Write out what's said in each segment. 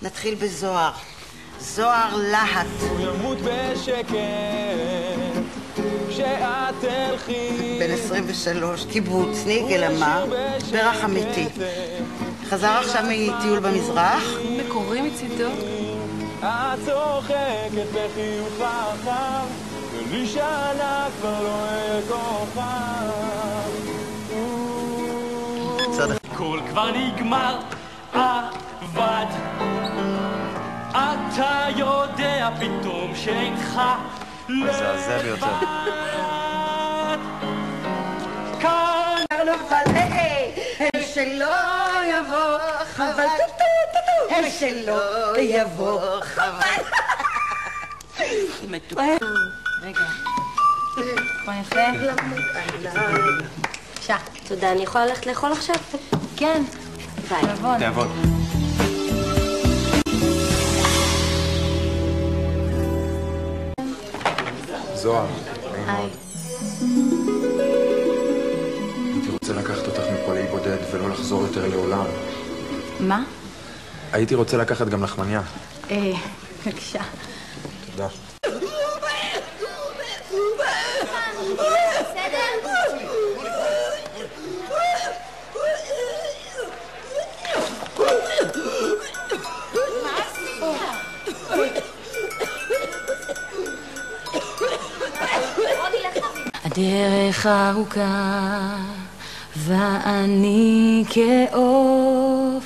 נתחיל בזוהר. זוהר להט. הוא ימות בשקט כשאת תלכי. בן 23, קיבוצניק, אלא מה? פרח אמיתי. חזר עכשיו מטיול במזרח. מקורי מצידו. את צוחקת בחיוך חכם, ולי שנה כבר לא אהיה כוכב. הכל כבר נגמר, עבד. אתה יודע פתאום שאינך מזעזע ביותר. כאן הם שלא יבוא חבל, הם שלא יבוא חבל. רגע. פה יפה? בבקשה. תודה, אני יכולה ללכת לאכול עכשיו? כן. ביי. תעבוד. זוהר, נעים מאוד. הייתי רוצה לקחת אותך מפה להיבודד ולא לחזור יותר לעולם. מה? הייתי רוצה לקחת גם לחמניה. בבקשה. תודה. הדרך ארוכה ואני כעוף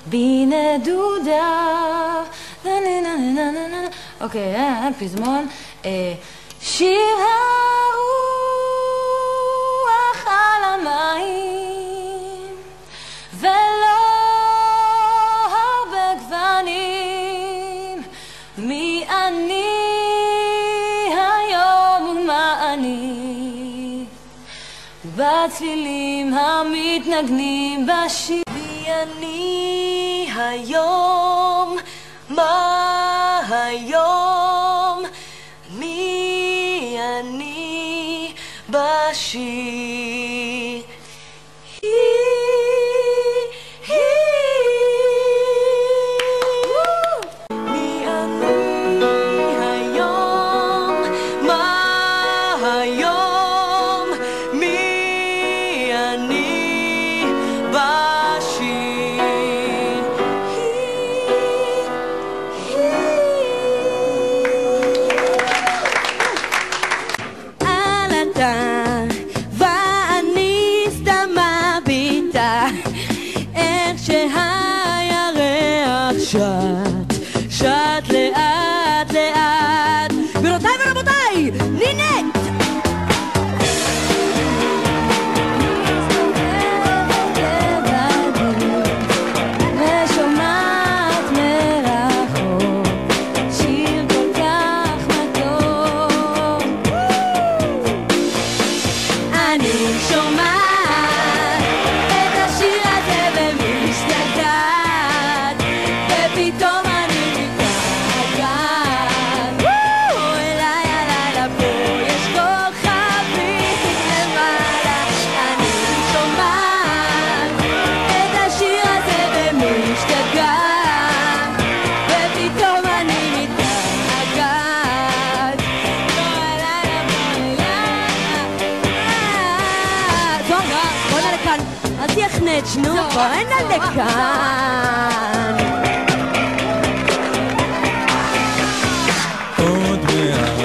בי נדודה. אוקיי, פזמון. שיר הרוח על המים ולא הרבה גוונים. מי אני היום ומה אני בצלילים המתנגנים בשיר. מי אני היום, מה היום, מי אני בשיר. מי אני היום, מה היום, מי אני בשיר. עלתה ואני סתם מביטה איך שהירח שט לאט לאט. גבירותיי ורבותיי, נינט! ושומעת מרחוק שיר כל כך מתוק. אני שומעת את השיר הזה ומשתגעת, ופתאום אני מתגעגעת. אליי הלילה פה יש כוכבים למעלה. אני שומעת את השיר הזה ומשתגעת, ופתאום אני מתגעגעת. הלילה זוהר, בוא נע לכאן. אל תהיה חנץ', נו, בוא נע לכאן. עוד מעט,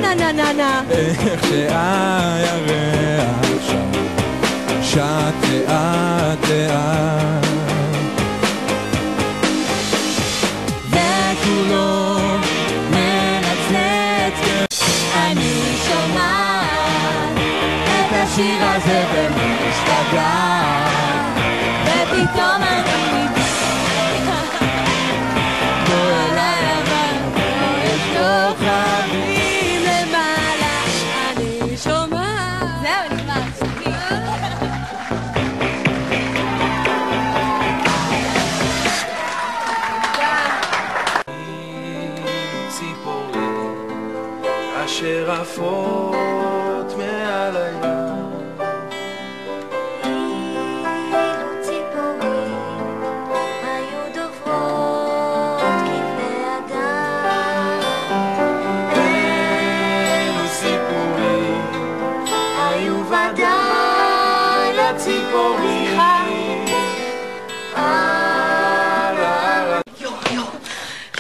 נה נה נה נה. איך שהירח שט לאט לאט, וכולו מנצנץ. אני שומעת את השיר הזה ומשתגעת, ופתאום אני בוא אליי אבל פה יש כוכבים למעלה. אני שומעת. זהו, נגמר. ציפורים אשר עפות מעל הים. ציפורים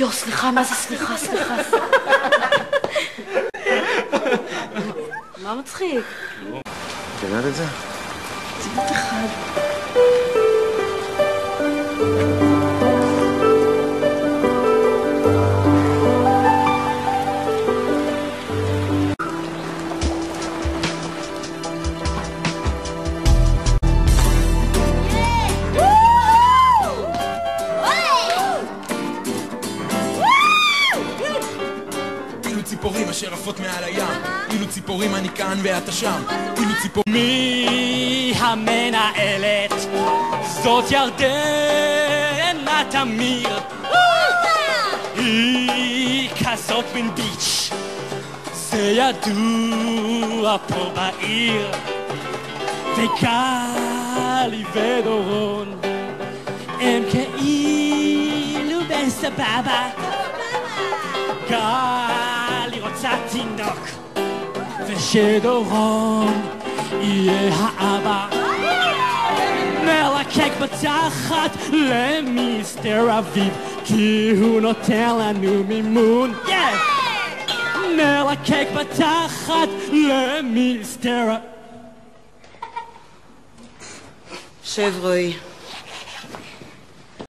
יו, סליחה, מה זה סליחה? מה מצחיק? את יודעת את זה? ציטוט אחד. ציפורים אשר עפות מעל הים, אילו ציפורים אני כאן ואתה שם, אילו ציפורים... מי המנהלת? זאת ירדנה תמיר. היא כזאת מן ביץ', זה ידוע פה בעיר. וגלי ודורון הם כאילו בסבבה. גלי רוצה תינוק ושדורון יהיה האבא. מלקק בתחת למיסטר אביב כי הוא נותן לנו מימון. מלקק בתחת למיסטר... שב רועי.